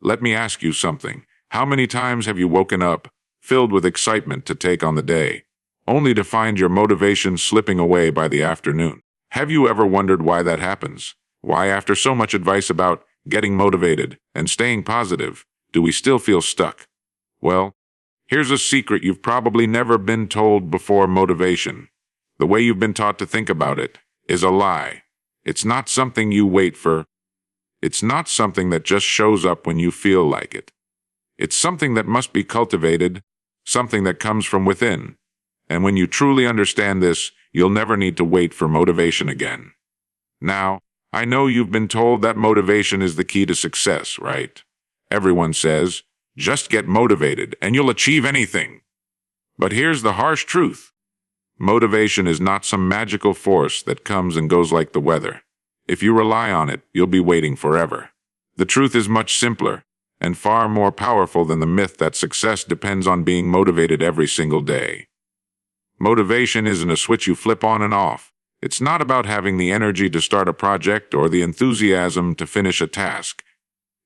Let me ask you something. How many times have you woken up, filled with excitement to take on the day, only to find your motivation slipping away by the afternoon? Have you ever wondered why that happens? Why, after so much advice about getting motivated and staying positive, do we still feel stuck? Well, here's a secret you've probably never been told before: motivation, the way you've been taught to think about it, is a lie. It's not something you wait for. It's not something that just shows up when you feel like it. It's something that must be cultivated, something that comes from within. And when you truly understand this, you'll never need to wait for motivation again. Now, I know you've been told that motivation is the key to success, right? Everyone says, just get motivated and you'll achieve anything. But here's the harsh truth. Motivation is not some magical force that comes and goes like the weather. If you rely on it, you'll be waiting forever. The truth is much simpler and far more powerful than the myth that success depends on being motivated every single day. Motivation isn't a switch you flip on and off. It's not about having the energy to start a project or the enthusiasm to finish a task.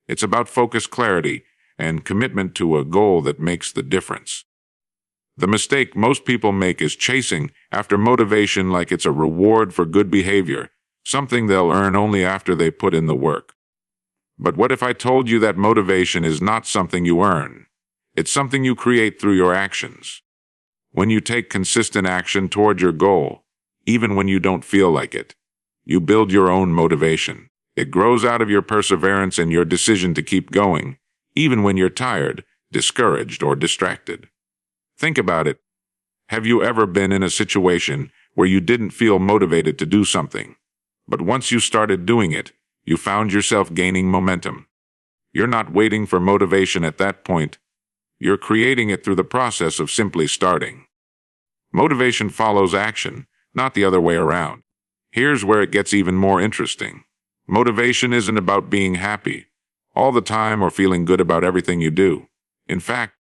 It's about focus, clarity, and commitment to a goal that makes the difference. The mistake most people make is chasing after motivation like it's a reward for good behavior, something they'll earn only after they put in the work. But what if I told you that motivation is not something you earn? It's something you create through your actions. When you take consistent action toward your goal, even when you don't feel like it, you build your own motivation. It grows out of your perseverance and your decision to keep going, even when you're tired, discouraged, or distracted. Think about it. Have you ever been in a situation where you didn't feel motivated to do something, but once you started doing it, you found yourself gaining momentum? You're not waiting for motivation at that point. You're creating it through the process of simply starting. Motivation follows action, not the other way around. Here's where it gets even more interesting. Motivation isn't about being happy all the time or feeling good about everything you do. In fact,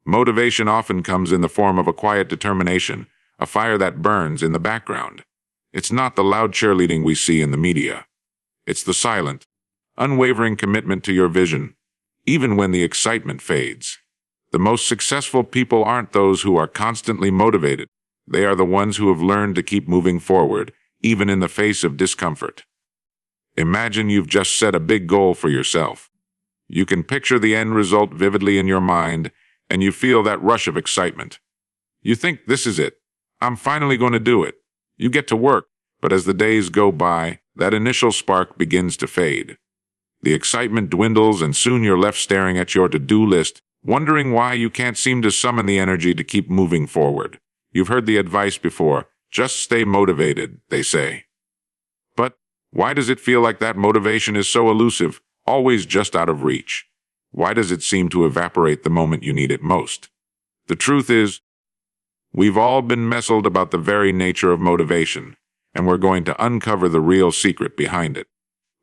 motivation often comes in the form of a quiet determination, a fire that burns in the background. It's not the loud cheerleading we see in the media. It's the silent, unwavering commitment to your vision, even when the excitement fades. The most successful people aren't those who are constantly motivated. They are the ones who have learned to keep moving forward, even in the face of discomfort. Imagine you've just set a big goal for yourself. You can picture the end result vividly in your mind, and you feel that rush of excitement. You think, this is it. I'm finally going to do it. You get to work, but as the days go by, that initial spark begins to fade. The excitement dwindles, and soon you're left staring at your to-do list, wondering why you can't seem to summon the energy to keep moving forward. You've heard the advice before, just stay motivated, they say. But why does it feel like that motivation is so elusive, always just out of reach? Why does it seem to evaporate the moment you need it most? The truth is, we've all been messled about the very nature of motivation, and we're going to uncover the real secret behind it.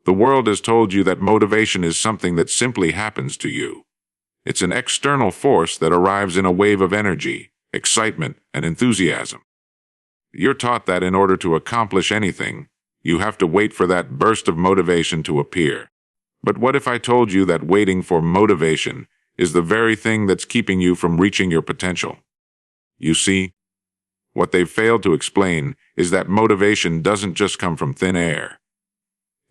The world has told you that motivation is something that simply happens to you. It's an external force that arrives in a wave of energy, excitement, and enthusiasm. You're taught that in order to accomplish anything, you have to wait for that burst of motivation to appear. But what if I told you that waiting for motivation is the very thing that's keeping you from reaching your potential? You see, what they've failed to explain is that motivation doesn't just come from thin air.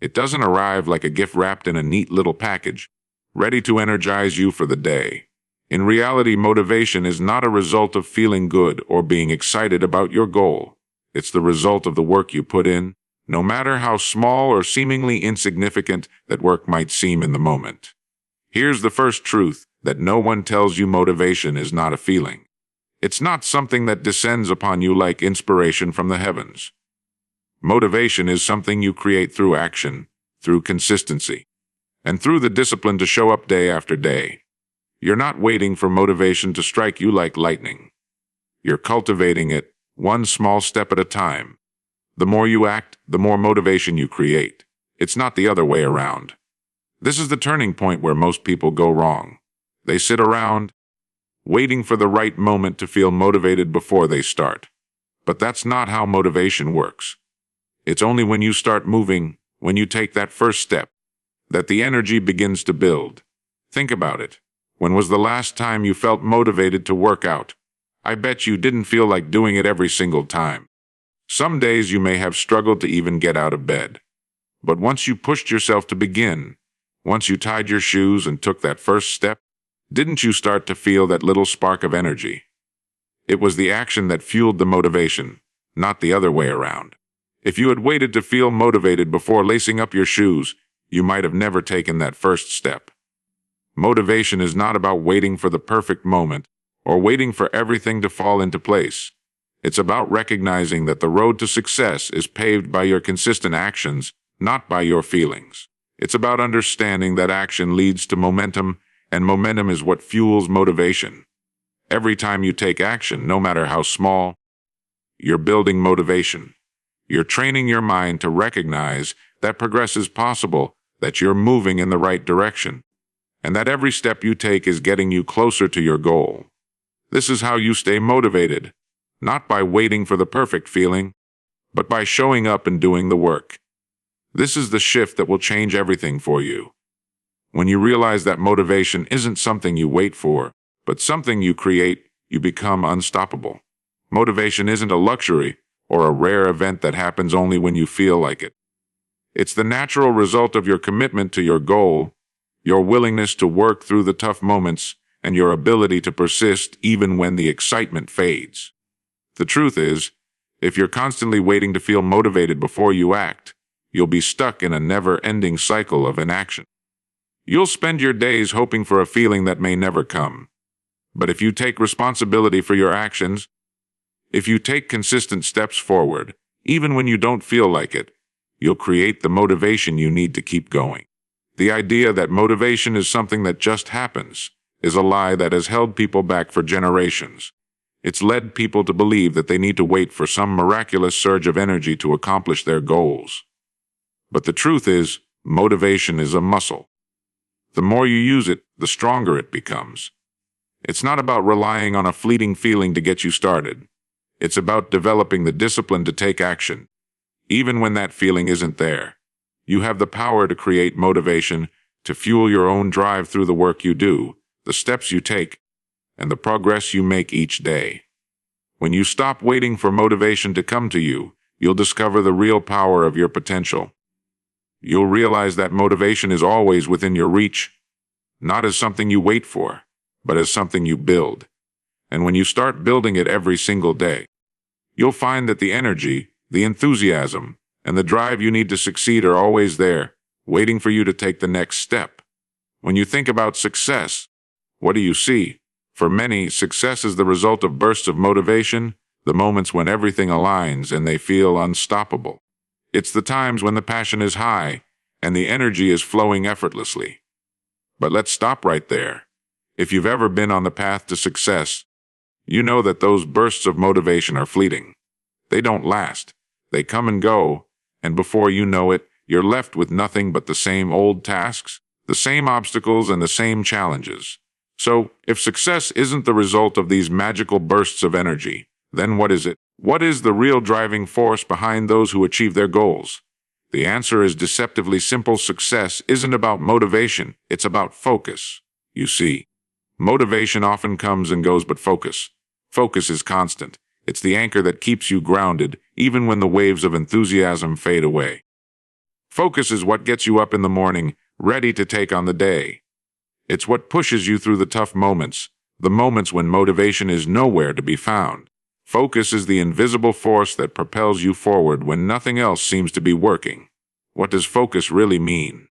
It doesn't arrive like a gift wrapped in a neat little package, ready to energize you for the day. In reality, motivation is not a result of feeling good or being excited about your goal. It's the result of the work you put in, no matter how small or seemingly insignificant that work might seem in the moment. Here's the first truth that no one tells you: motivation is not a feeling. It's not something that descends upon you like inspiration from the heavens. Motivation is something you create through action, through consistency, and through the discipline to show up day after day. You're not waiting for motivation to strike you like lightning. You're cultivating it, one small step at a time. The more you act, the more motivation you create. It's not the other way around. This is the turning point where most people go wrong. They sit around, waiting for the right moment to feel motivated before they start. But that's not how motivation works. It's only when you start moving, when you take that first step, that the energy begins to build. Think about it. When was the last time you felt motivated to work out? I bet you didn't feel like doing it every single time. Some days you may have struggled to even get out of bed. But once you pushed yourself to begin, once you tied your shoes and took that first step, didn't you start to feel that little spark of energy? It was the action that fueled the motivation, not the other way around. If you had waited to feel motivated before lacing up your shoes, you might have never taken that first step. Motivation is not about waiting for the perfect moment or waiting for everything to fall into place. It's about recognizing that the road to success is paved by your consistent actions, not by your feelings. It's about understanding that action leads to momentum, and momentum is what fuels motivation. Every time you take action, no matter how small, you're building motivation. You're training your mind to recognize that progress is possible, that you're moving in the right direction, and that every step you take is getting you closer to your goal. This is how you stay motivated, not by waiting for the perfect feeling, but by showing up and doing the work. This is the shift that will change everything for you. When you realize that motivation isn't something you wait for, but something you create, you become unstoppable. Motivation isn't a luxury or a rare event that happens only when you feel like it. It's the natural result of your commitment to your goal, your willingness to work through the tough moments, and your ability to persist even when the excitement fades. The truth is, if you're constantly waiting to feel motivated before you act, you'll be stuck in a never-ending cycle of inaction. You'll spend your days hoping for a feeling that may never come. But if you take responsibility for your actions, if you take consistent steps forward, even when you don't feel like it, you'll create the motivation you need to keep going. The idea that motivation is something that just happens is a lie that has held people back for generations. It's led people to believe that they need to wait for some miraculous surge of energy to accomplish their goals. But the truth is, motivation is a muscle. The more you use it, the stronger it becomes. It's not about relying on a fleeting feeling to get you started. It's about developing the discipline to take action. Even when that feeling isn't there, you have the power to create motivation, to fuel your own drive through the work you do, the steps you take, and the progress you make each day. When you stop waiting for motivation to come to you, you'll discover the real power of your potential. You'll realize that motivation is always within your reach, not as something you wait for, but as something you build. And when you start building it every single day, you'll find that the energy, the enthusiasm, and the drive you need to succeed are always there, waiting for you to take the next step. When you think about success, what do you see? For many, success is the result of bursts of motivation, the moments when everything aligns and they feel unstoppable. It's the times when the passion is high and the energy is flowing effortlessly. But let's stop right there. If you've ever been on the path to success, you know that those bursts of motivation are fleeting. They don't last. They come and go, and before you know it, you're left with nothing but the same old tasks, the same obstacles, and the same challenges. So, if success isn't the result of these magical bursts of energy, then what is it? What is the real driving force behind those who achieve their goals? The answer is deceptively simple. Success isn't about motivation, it's about focus. You see, motivation often comes and goes, but focus is constant. It's the anchor that keeps you grounded, even when the waves of enthusiasm fade away. Focus is what gets you up in the morning, ready to take on the day. It's what pushes you through the tough moments, the moments when motivation is nowhere to be found. Focus is the invisible force that propels you forward when nothing else seems to be working. What does focus really mean?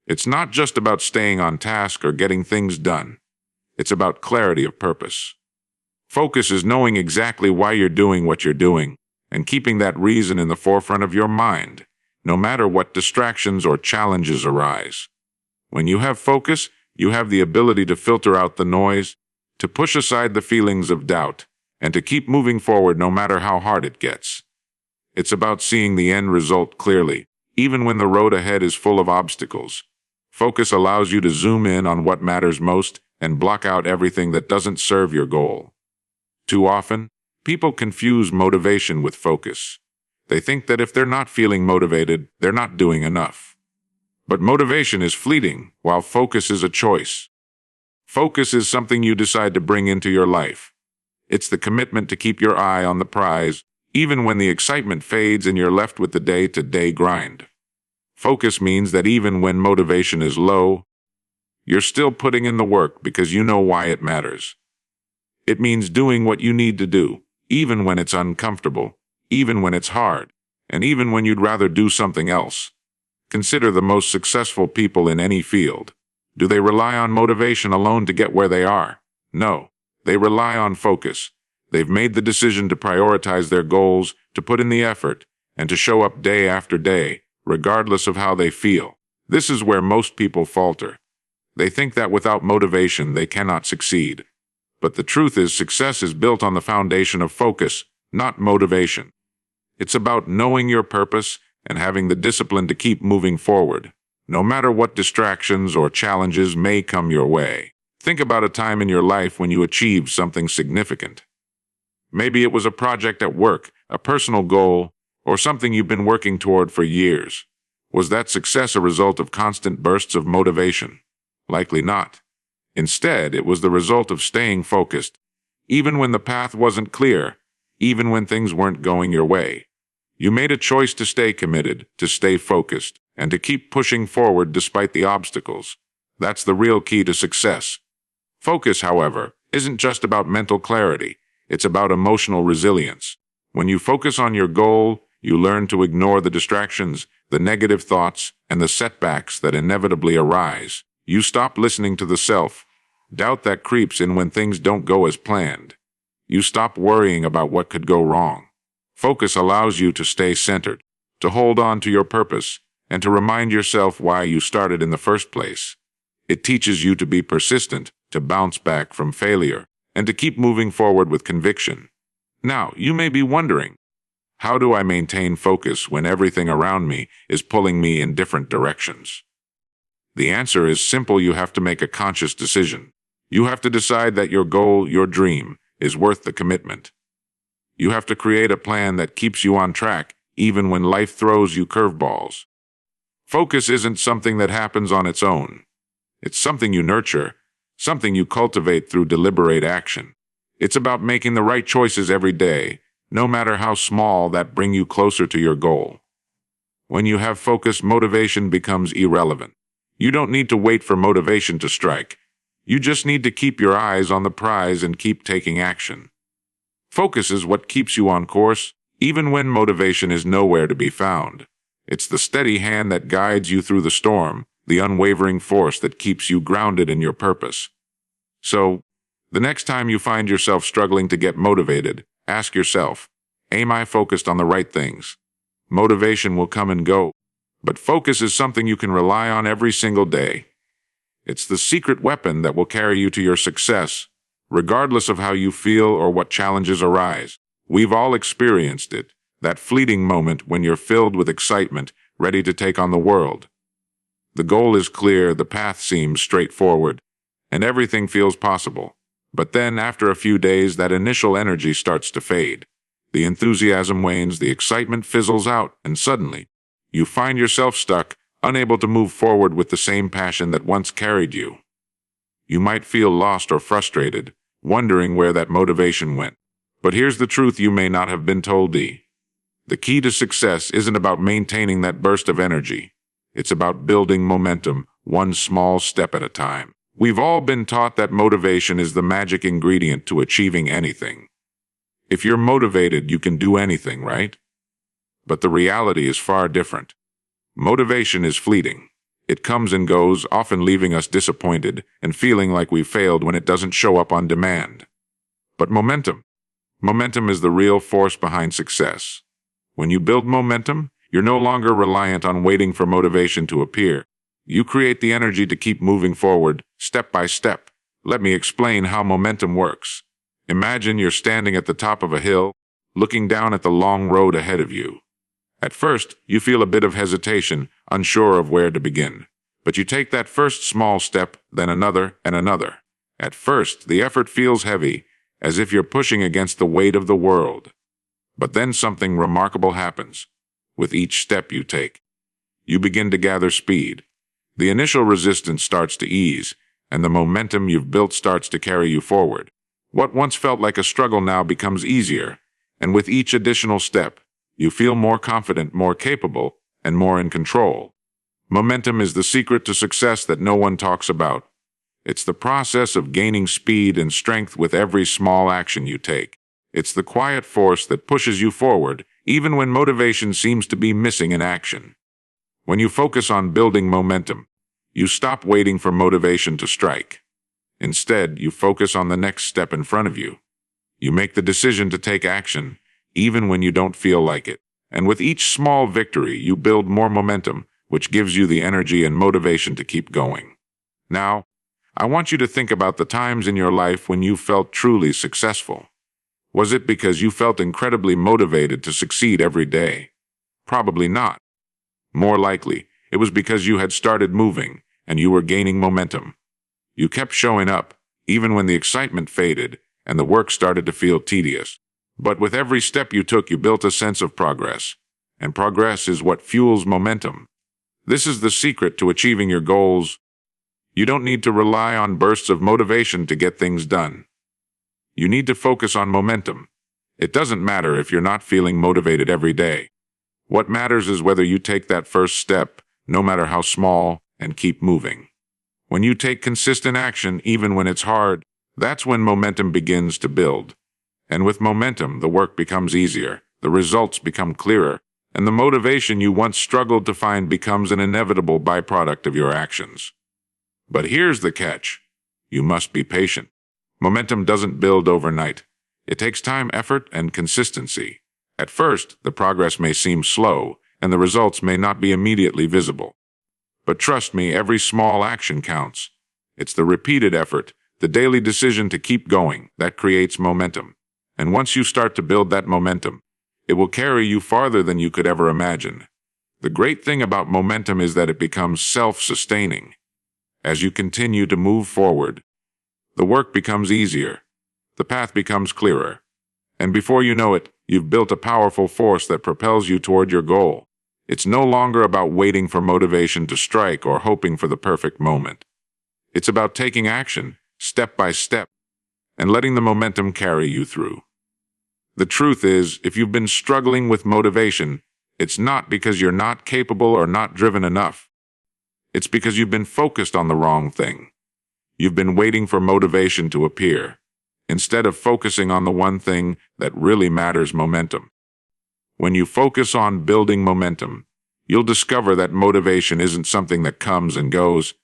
It's not just about staying on task or getting things done. It's about clarity of purpose. Focus is knowing exactly why you're doing what you're doing and keeping that reason in the forefront of your mind, no matter what distractions or challenges arise. When you have focus, you have the ability to filter out the noise, to push aside the feelings of doubt, and to keep moving forward no matter how hard it gets. It's about seeing the end result clearly, even when the road ahead is full of obstacles. Focus allows you to zoom in on what matters most and block out everything that doesn't serve your goal. Too often, people confuse motivation with focus. They think that if they're not feeling motivated, they're not doing enough. But motivation is fleeting, while focus is a choice. Focus is something you decide to bring into your life. It's the commitment to keep your eye on the prize, even when the excitement fades and you're left with the day-to-day grind. Focus means that even when motivation is low, you're still putting in the work because you know why it matters. It means doing what you need to do, even when it's uncomfortable, even when it's hard, and even when you'd rather do something else. Consider the most successful people in any field. Do they rely on motivation alone to get where they are? No. They rely on focus. They've made the decision to prioritize their goals, to put in the effort, and to show up day after day, regardless of how they feel. This is where most people falter. They think that without motivation they cannot succeed. But the truth is, success is built on the foundation of focus, not motivation. It's about knowing your purpose and having the discipline to keep moving forward, no matter what distractions or challenges may come your way. Think about a time in your life when you achieved something significant. Maybe it was a project at work, a personal goal, or something you've been working toward for years. Was that success a result of constant bursts of motivation? Likely not. Instead, it was the result of staying focused, even when the path wasn't clear, even when things weren't going your way. You made a choice to stay committed, to stay focused, and to keep pushing forward despite the obstacles. That's the real key to success. Focus, however, isn't just about mental clarity. It's about emotional resilience. When you focus on your goal, you learn to ignore the distractions, the negative thoughts, and the setbacks that inevitably arise. You stop listening to the self-doubt that creeps in when things don't go as planned. You stop worrying about what could go wrong. Focus allows you to stay centered, to hold on to your purpose, and to remind yourself why you started in the first place. It teaches you to be persistent, to bounce back from failure, and to keep moving forward with conviction. Now, you may be wondering, how do I maintain focus when everything around me is pulling me in different directions? The answer is simple. You have to make a conscious decision. You have to decide that your goal, your dream, is worth the commitment. You have to create a plan that keeps you on track, even when life throws you curveballs. Focus isn't something that happens on its own. It's something you nurture, something you cultivate through deliberate action. It's about making the right choices every day, no matter how small, that bring you closer to your goal. When you have focus, motivation becomes irrelevant. You don't need to wait for motivation to strike. You just need to keep your eyes on the prize and keep taking action. Focus is what keeps you on course, even when motivation is nowhere to be found. It's the steady hand that guides you through the storm, the unwavering force that keeps you grounded in your purpose. So, the next time you find yourself struggling to get motivated, ask yourself, am I focused on the right things? Motivation will come and go, but focus is something you can rely on every single day. It's the secret weapon that will carry you to your success, regardless of how you feel or what challenges arise. We've all experienced it, that fleeting moment when you're filled with excitement, ready to take on the world. The goal is clear, the path seems straightforward, and everything feels possible. But then, after a few days, that initial energy starts to fade. The enthusiasm wanes, the excitement fizzles out, and suddenly, you find yourself stuck, unable to move forward with the same passion that once carried you. You might feel lost or frustrated, wondering where that motivation went. But here's the truth you may not have been told. The key to success isn't about maintaining that burst of energy. It's about building momentum, one small step at a time. We've all been taught that motivation is the magic ingredient to achieving anything. If you're motivated, you can do anything, right? But the reality is far different. Motivation is fleeting. It comes and goes, often leaving us disappointed and feeling like we've failed when it doesn't show up on demand. But momentum is the real force behind success. When you build momentum, you're no longer reliant on waiting for motivation to appear. You create the energy to keep moving forward, step by step. Let me explain how momentum works. Imagine you're standing at the top of a hill, looking down at the long road ahead of you. At first, you feel a bit of hesitation, unsure of where to begin. But you take that first small step, then another and another. At first, the effort feels heavy, as if you're pushing against the weight of the world. But then something remarkable happens. With each step you take, you begin to gather speed. The initial resistance starts to ease, and the momentum you've built starts to carry you forward. What once felt like a struggle now becomes easier, and with each additional step, you feel more confident, more capable, and more in control. Momentum is the secret to success that no one talks about. It's the process of gaining speed and strength with every small action you take. It's the quiet force that pushes you forward, even when motivation seems to be missing in action. When you focus on building momentum, you stop waiting for motivation to strike. Instead, you focus on the next step in front of you. You make the decision to take action, even when you don't feel like it. And with each small victory, you build more momentum, which gives you the energy and motivation to keep going. Now, I want you to think about the times in your life when you felt truly successful. Was it because you felt incredibly motivated to succeed every day? Probably not. More likely, it was because you had started moving and you were gaining momentum. You kept showing up, even when the excitement faded and the work started to feel tedious. But with every step you took, you built a sense of progress. And progress is what fuels momentum. This is the secret to achieving your goals. You don't need to rely on bursts of motivation to get things done. You need to focus on momentum. It doesn't matter if you're not feeling motivated every day. What matters is whether you take that first step, no matter how small, and keep moving. When you take consistent action, even when it's hard, that's when momentum begins to build. And with momentum, the work becomes easier, the results become clearer, and the motivation you once struggled to find becomes an inevitable byproduct of your actions. But here's the catch. You must be patient. Momentum doesn't build overnight. It takes time, effort, and consistency. At first, the progress may seem slow, and the results may not be immediately visible. But trust me, every small action counts. It's the repeated effort, the daily decision to keep going, that creates momentum. And once you start to build that momentum, it will carry you farther than you could ever imagine. The great thing about momentum is that it becomes self-sustaining. As you continue to move forward, the work becomes easier, the path becomes clearer, and before you know it, you've built a powerful force that propels you toward your goal. It's no longer about waiting for motivation to strike or hoping for the perfect moment. It's about taking action, step by step, and letting the momentum carry you through. The truth is, if you've been struggling with motivation, it's not because you're not capable or not driven enough. It's because you've been focused on the wrong thing. You've been waiting for motivation to appear, instead of focusing on the one thing that really matters: momentum. When you focus on building momentum, you'll discover that motivation isn't something that comes and goes.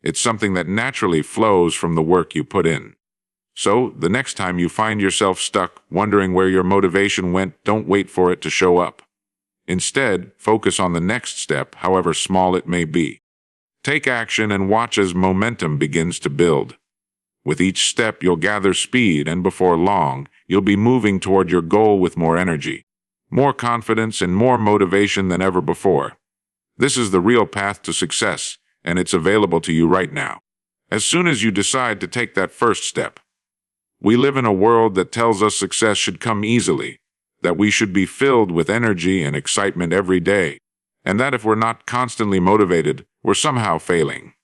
It's something that naturally flows from the work you put in. So, the next time you find yourself stuck, wondering where your motivation went, don't wait for it to show up. Instead, focus on the next step, however small it may be. Take action and watch as momentum begins to build. With each step, you'll gather speed, and before long, you'll be moving toward your goal with more energy, more confidence, and more motivation than ever before. This is the real path to success, and it's available to you right now. As soon as you decide to take that first step. We live in a world that tells us success should come easily, that we should be filled with energy and excitement every day, and that if we're not constantly motivated, we're somehow failing.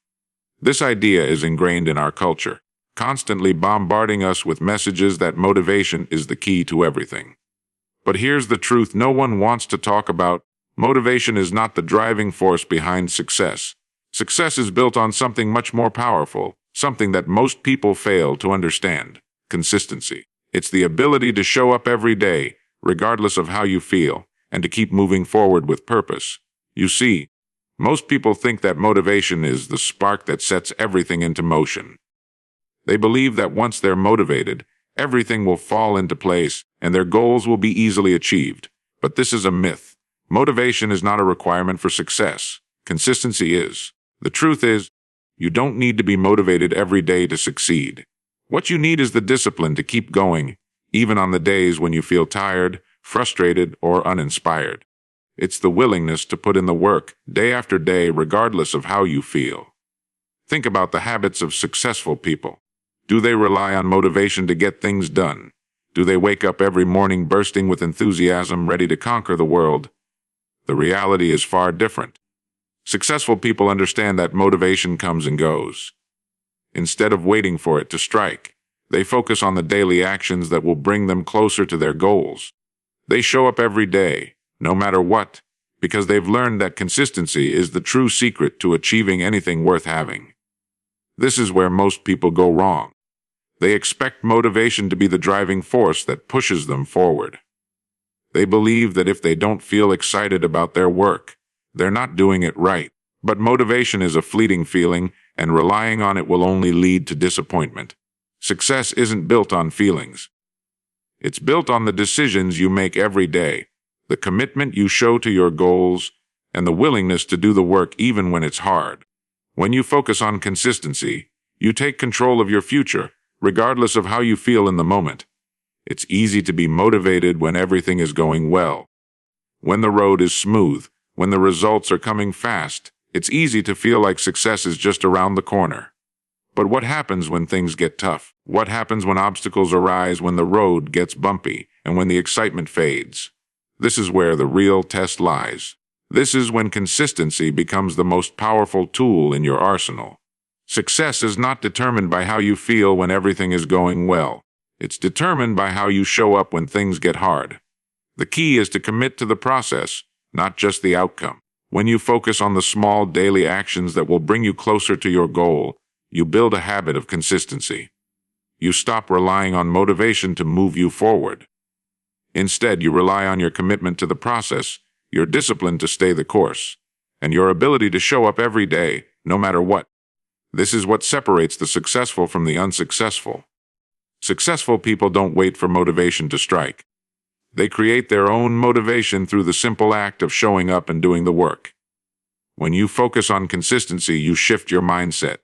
This idea is ingrained in our culture, constantly bombarding us with messages that motivation is the key to everything. But here's the truth no one wants to talk about. Motivation is not the driving force behind success. Success is built on something much more powerful, something that most people fail to understand: consistency. It's the ability to show up every day, regardless of how you feel, and to keep moving forward with purpose. You see, most people think that motivation is the spark that sets everything into motion. They believe that once they're motivated, everything will fall into place and their goals will be easily achieved. But this is a myth. Motivation is not a requirement for success. Consistency is. The truth is, you don't need to be motivated every day to succeed. What you need is the discipline to keep going, even on the days when you feel tired, frustrated, or uninspired. It's the willingness to put in the work, day after day, regardless of how you feel. Think about the habits of successful people. Do they rely on motivation to get things done? Do they wake up every morning bursting with enthusiasm, ready to conquer the world? The reality is far different. Successful people understand that motivation comes and goes. Instead of waiting for it to strike, they focus on the daily actions that will bring them closer to their goals. They show up every day, no matter what, because they've learned that consistency is the true secret to achieving anything worth having. This is where most people go wrong. They expect motivation to be the driving force that pushes them forward. They believe that if they don't feel excited about their work, they're not doing it right. But motivation is a fleeting feeling, and relying on it will only lead to disappointment. Success isn't built on feelings. It's built on the decisions you make every day, the commitment you show to your goals, and the willingness to do the work even when it's hard. When you focus on consistency, you take control of your future, regardless of how you feel in the moment. It's easy to be motivated when everything is going well. When the road is smooth, when the results are coming fast, it's easy to feel like success is just around the corner. But what happens when things get tough? What happens when obstacles arise, when the road gets bumpy, and when the excitement fades? This is where the real test lies. This is when consistency becomes the most powerful tool in your arsenal. Success is not determined by how you feel when everything is going well. It's determined by how you show up when things get hard. The key is to commit to the process, not just the outcome. When you focus on the small daily actions that will bring you closer to your goal, you build a habit of consistency. You stop relying on motivation to move you forward. Instead, you rely on your commitment to the process, your discipline to stay the course, and your ability to show up every day, no matter what. This is what separates the successful from the unsuccessful. Successful people don't wait for motivation to strike. They create their own motivation through the simple act of showing up and doing the work. When you focus on consistency, you shift your mindset.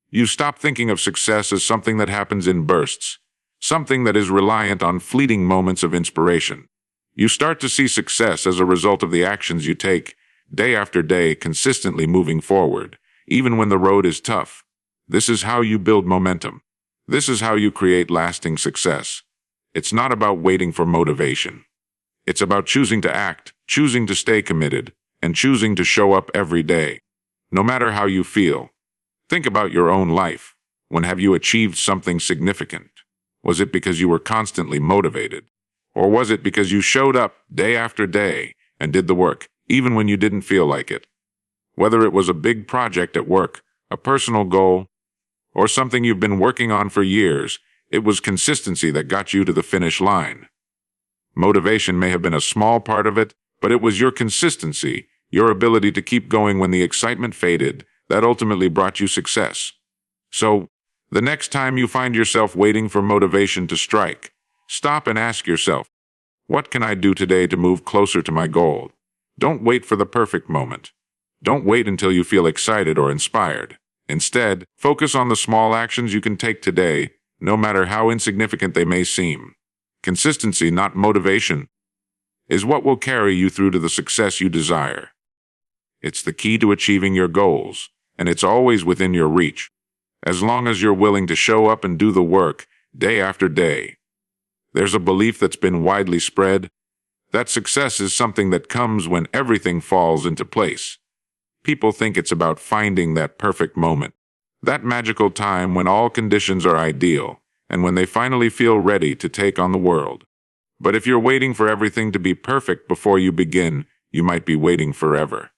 You stop thinking of success as something that happens in bursts, something that is reliant on fleeting moments of inspiration. You start to see success as a result of the actions you take, day after day, consistently moving forward, even when the road is tough. This is how you build momentum. This is how you create lasting success. It's not about waiting for motivation. It's about choosing to act, choosing to stay committed, and choosing to show up every day. No matter how you feel. Think about your own life. When have you achieved something significant? Was it because you were constantly motivated? Or was it because you showed up day after day and did the work, even when you didn't feel like it? Whether it was a big project at work, a personal goal, or something you've been working on for years, it was consistency that got you to the finish line. Motivation may have been a small part of it, but it was your consistency, your ability to keep going when the excitement faded, that ultimately brought you success. So, the next time you find yourself waiting for motivation to strike, stop and ask yourself, what can I do today to move closer to my goal? Don't wait for the perfect moment. Don't wait until you feel excited or inspired. Instead, focus on the small actions you can take today, no matter how insignificant they may seem. Consistency, not motivation, is what will carry you through to the success you desire. It's the key to achieving your goals, and it's always within your reach, as long as you're willing to show up and do the work, day after day. There's a belief that's been widely spread that success is something that comes when everything falls into place. People think it's about finding that perfect moment, that magical time when all conditions are ideal, and when they finally feel ready to take on the world. But if you're waiting for everything to be perfect before you begin, you might be waiting forever.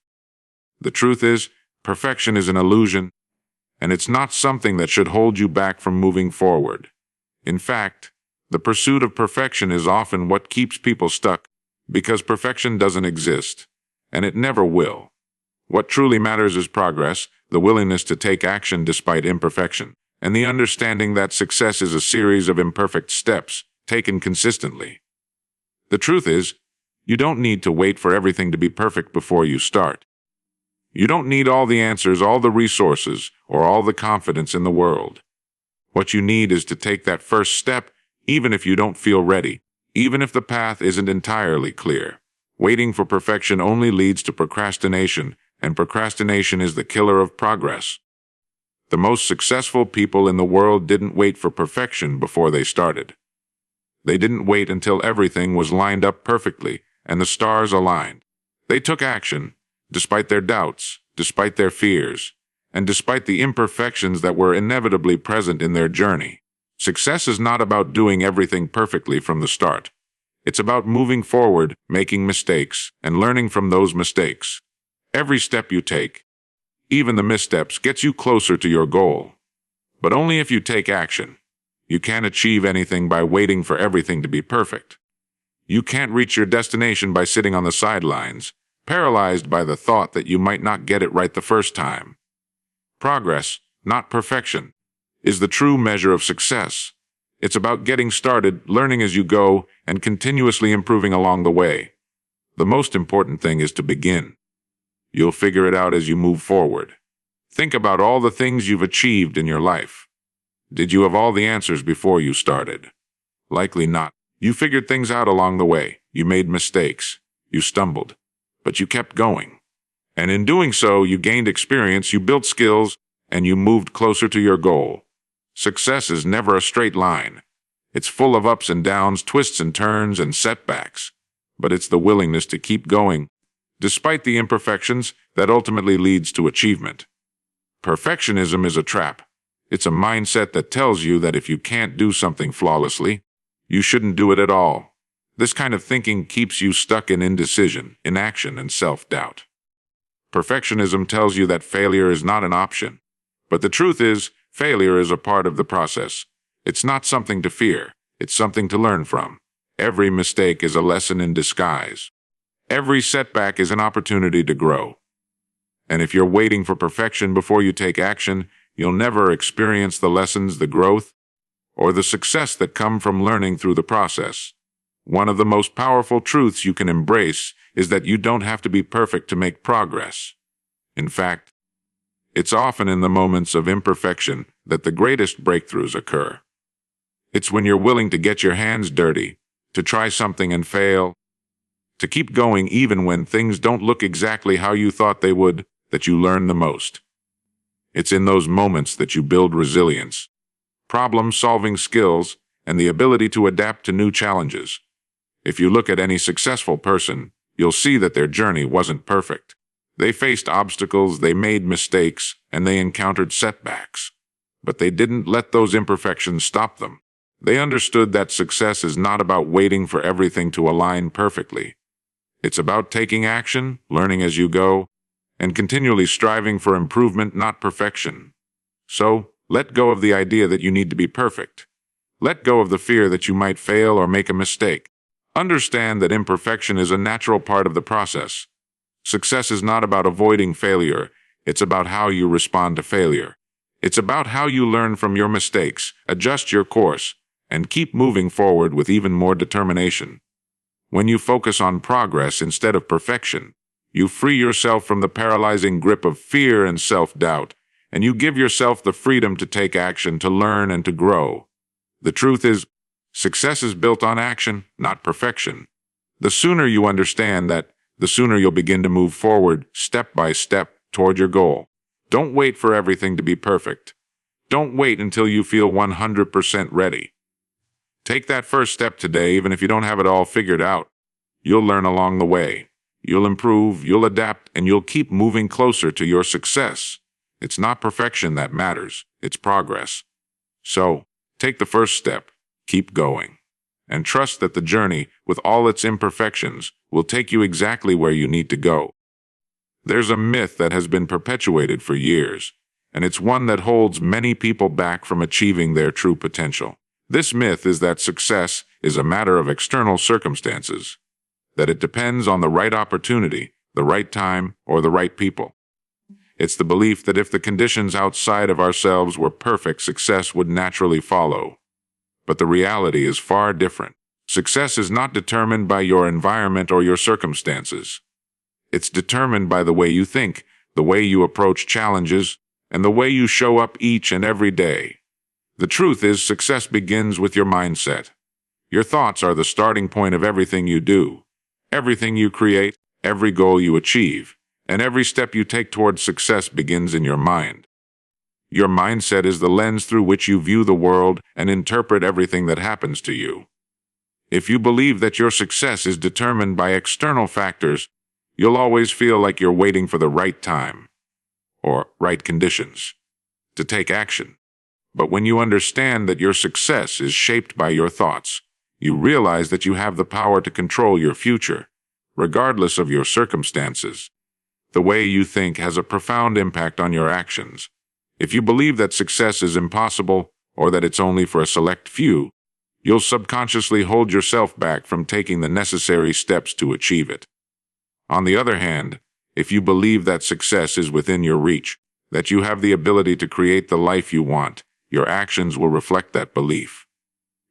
The truth is, perfection is an illusion, and it's not something that should hold you back from moving forward. In fact, the pursuit of perfection is often what keeps people stuck, because perfection doesn't exist, and it never will. What truly matters is progress, the willingness to take action despite imperfection, and the understanding that success is a series of imperfect steps taken consistently. The truth is, you don't need to wait for everything to be perfect before you start. You don't need all the answers, all the resources, or all the confidence in the world. What you need is to take that first step, even if you don't feel ready, even if the path isn't entirely clear. Waiting for perfection only leads to procrastination, and procrastination is the killer of progress. The most successful people in the world didn't wait for perfection before they started. They didn't wait until everything was lined up perfectly and the stars aligned. They took action, despite their doubts, despite their fears, and despite the imperfections that were inevitably present in their journey. Success is not about doing everything perfectly from the start. It's about moving forward, making mistakes, and learning from those mistakes. Every step you take, even the missteps, gets you closer to your goal. But only if you take action. You can't achieve anything by waiting for everything to be perfect. You can't reach your destination by sitting on the sidelines, paralyzed by the thought that you might not get it right the first time. Progress, not perfection, is the true measure of success. It's about getting started, learning as you go, and continuously improving along the way. The most important thing is to begin. You'll figure it out as you move forward. Think about all the things you've achieved in your life. Did you have all the answers before you started? Likely not. You figured things out along the way. You made mistakes. You stumbled. But you kept going. And in doing so, you gained experience, you built skills, and you moved closer to your goal. Success is never a straight line. It's full of ups and downs, twists and turns, and setbacks. But it's the willingness to keep going, despite the imperfections, that ultimately leads to achievement. Perfectionism is a trap. It's a mindset that tells you that if you can't do something flawlessly, you shouldn't do it at all. This kind of thinking keeps you stuck in indecision, inaction, and self-doubt. Perfectionism tells you that failure is not an option. But the truth is, failure is a part of the process. It's not something to fear. It's something to learn from. Every mistake is a lesson in disguise. Every setback is an opportunity to grow. And if you're waiting for perfection before you take action, you'll never experience the lessons, the growth, or the success that come from learning through the process. One of the most powerful truths you can embrace is that you don't have to be perfect to make progress. In fact, it's often in the moments of imperfection that the greatest breakthroughs occur. It's when you're willing to get your hands dirty, to try something and fail, to keep going even when things don't look exactly how you thought they would, that you learn the most. It's in those moments that you build resilience, problem-solving skills, and the ability to adapt to new challenges. If you look at any successful person, you'll see that their journey wasn't perfect. They faced obstacles, they made mistakes, and they encountered setbacks. But they didn't let those imperfections stop them. They understood that success is not about waiting for everything to align perfectly. It's about taking action, learning as you go, and continually striving for improvement, not perfection. So, let go of the idea that you need to be perfect. Let go of the fear that you might fail or make a mistake. Understand that imperfection is a natural part of the process. Success is not about avoiding failure. It's about how you respond to failure. It's about how you learn from your mistakes, adjust your course, and keep moving forward with even more determination. When you focus on progress instead of perfection, you free yourself from the paralyzing grip of fear and self-doubt, and you give yourself the freedom to take action, to learn, and to grow. The truth is, success is built on action, not perfection. The sooner you understand that, the sooner you'll begin to move forward, step by step, toward your goal. Don't wait for everything to be perfect. Don't wait until you feel 100% ready. Take that first step today, even if you don't have it all figured out. You'll learn along the way. You'll improve, you'll adapt, and you'll keep moving closer to your success. It's not perfection that matters, it's progress. So, take the first step, keep going, and trust that the journey, with all its imperfections, will take you exactly where you need to go. There's a myth that has been perpetuated for years, and it's one that holds many people back from achieving their true potential. This myth is that success is a matter of external circumstances, that it depends on the right opportunity, the right time, or the right people. It's the belief that if the conditions outside of ourselves were perfect, success would naturally follow. But the reality is far different. Success is not determined by your environment or your circumstances. It's determined by the way you think, the way you approach challenges, and the way you show up each and every day. The truth is, success begins with your mindset. Your thoughts are the starting point of everything you do. Everything you create, every goal you achieve, and every step you take towards success begins in your mind. Your mindset is the lens through which you view the world and interpret everything that happens to you. If you believe that your success is determined by external factors, you'll always feel like you're waiting for the right time, or right conditions to take action. But when you understand that your success is shaped by your thoughts, you realize that you have the power to control your future, regardless of your circumstances. The way you think has a profound impact on your actions. If you believe that success is impossible or that it's only for a select few, you'll subconsciously hold yourself back from taking the necessary steps to achieve it. On the other hand, if you believe that success is within your reach, that you have the ability to create the life you want, your actions will reflect that belief.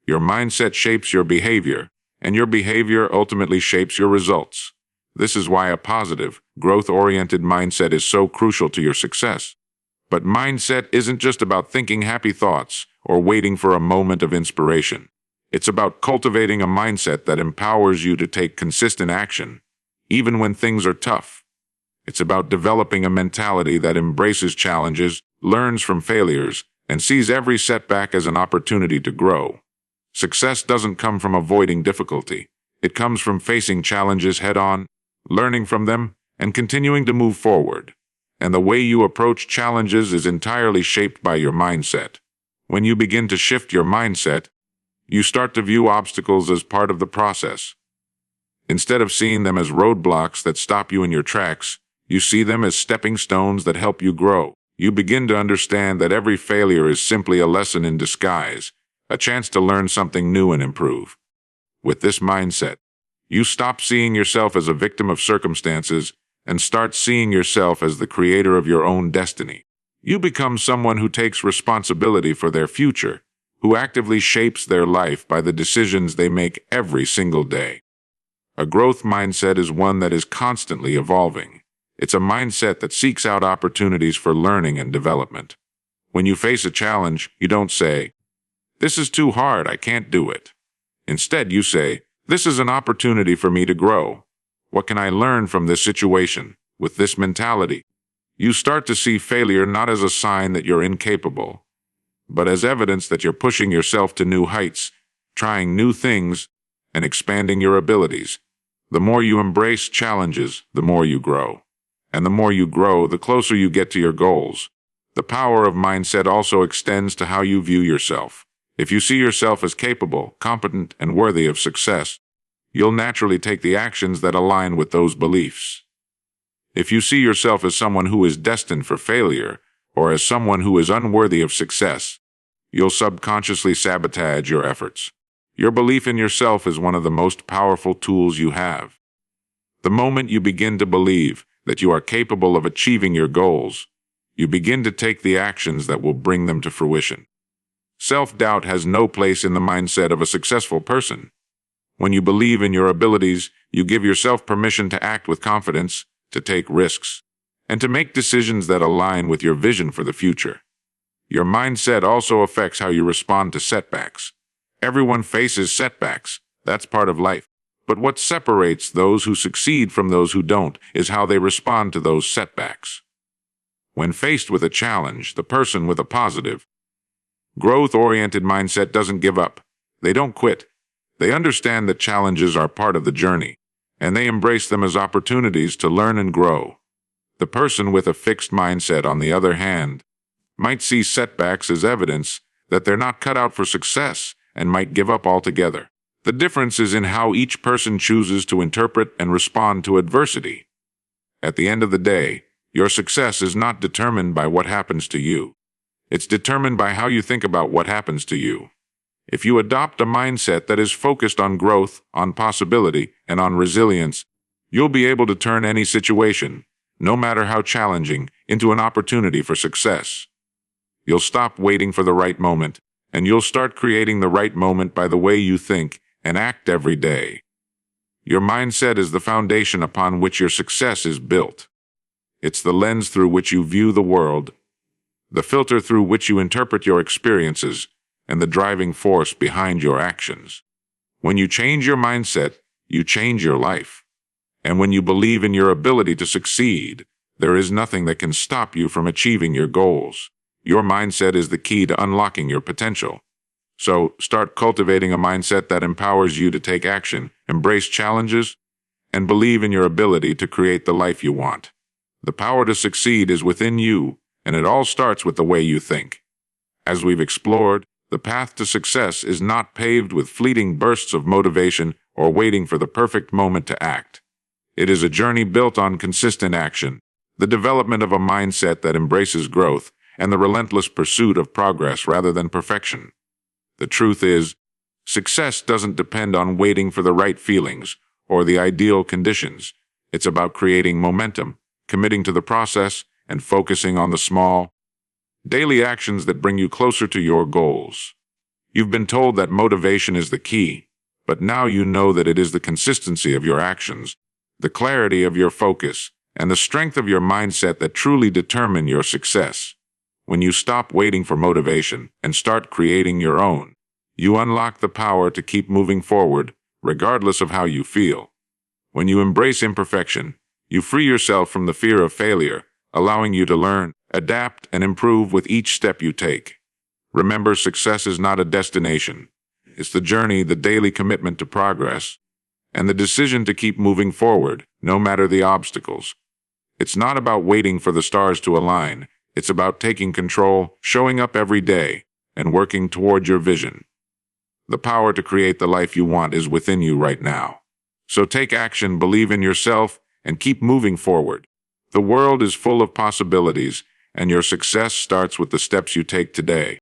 Your mindset shapes your behavior, and your behavior ultimately shapes your results. This is why a positive, growth-oriented mindset is so crucial to your success. But mindset isn't just about thinking happy thoughts or waiting for a moment of inspiration. It's about cultivating a mindset that empowers you to take consistent action, even when things are tough. It's about developing a mentality that embraces challenges, learns from failures, and sees every setback as an opportunity to grow. Success doesn't come from avoiding difficulty. It comes from facing challenges head-on, learning from them, and continuing to move forward. And the way you approach challenges is entirely shaped by your mindset. When you begin to shift your mindset, you start to view obstacles as part of the process. Instead of seeing them as roadblocks that stop you in your tracks, you see them as stepping stones that help you grow. You begin to understand that every failure is simply a lesson in disguise, a chance to learn something new and improve. With this mindset, you stop seeing yourself as a victim of circumstances and start seeing yourself as the creator of your own destiny. You become someone who takes responsibility for their future, who actively shapes their life by the decisions they make every single day. A growth mindset is one that is constantly evolving. It's a mindset that seeks out opportunities for learning and development. When you face a challenge, you don't say, "This is too hard, I can't do it." Instead, you say, "This is an opportunity for me to grow. What can I learn from this situation?" With this mentality, you start to see failure not as a sign that you're incapable, but as evidence that you're pushing yourself to new heights, trying new things, and expanding your abilities. The more you embrace challenges, the more you grow. And the more you grow, the closer you get to your goals. The power of mindset also extends to how you view yourself. If you see yourself as capable, competent, and worthy of success, you'll naturally take the actions that align with those beliefs. If you see yourself as someone who is destined for failure, or as someone who is unworthy of success, you'll subconsciously sabotage your efforts. Your belief in yourself is one of the most powerful tools you have. The moment you begin to believe that you are capable of achieving your goals, you begin to take the actions that will bring them to fruition. Self-doubt has no place in the mindset of a successful person. When you believe in your abilities, you give yourself permission to act with confidence, to take risks, and to make decisions that align with your vision for the future. Your mindset also affects how you respond to setbacks. Everyone faces setbacks. That's part of life. But what separates those who succeed from those who don't is how they respond to those setbacks. When faced with a challenge, the person with a positive, growth-oriented mindset doesn't give up. They don't quit. They understand that challenges are part of the journey, and they embrace them as opportunities to learn and grow. The person with a fixed mindset, on the other hand, might see setbacks as evidence that they're not cut out for success and might give up altogether. The difference is in how each person chooses to interpret and respond to adversity. At the end of the day, your success is not determined by what happens to you. It's determined by how you think about what happens to you. If you adopt a mindset that is focused on growth, on possibility, and on resilience, you'll be able to turn any situation, no matter how challenging, into an opportunity for success. You'll stop waiting for the right moment, and you'll start creating the right moment by the way you think and act every day. Your mindset is the foundation upon which your success is built. It's the lens through which you view the world, the filter through which you interpret your experiences, and the driving force behind your actions. When you change your mindset, you change your life. And when you believe in your ability to succeed, there is nothing that can stop you from achieving your goals. Your mindset is the key to unlocking your potential. So, start cultivating a mindset that empowers you to take action, embrace challenges, and believe in your ability to create the life you want. The power to succeed is within you, and it all starts with the way you think. As we've explored, the path to success is not paved with fleeting bursts of motivation or waiting for the perfect moment to act. It is a journey built on consistent action, the development of a mindset that embraces growth, and the relentless pursuit of progress rather than perfection. The truth is, success doesn't depend on waiting for the right feelings or the ideal conditions. It's about creating momentum, committing to the process, and focusing on the small, daily actions that bring you closer to your goals. You've been told that motivation is the key, but now you know that it is the consistency of your actions, the clarity of your focus, and the strength of your mindset that truly determine your success. When you stop waiting for motivation and start creating your own, you unlock the power to keep moving forward, regardless of how you feel. When you embrace imperfection, you free yourself from the fear of failure, allowing you to learn, adapt, and improve with each step you take. Remember, success is not a destination. It's the journey, the daily commitment to progress, and the decision to keep moving forward, no matter the obstacles. It's not about waiting for the stars to align. It's about taking control, showing up every day, and working toward your vision. The power to create the life you want is within you right now. So take action, believe in yourself, and keep moving forward. The world is full of possibilities, and your success starts with the steps you take today.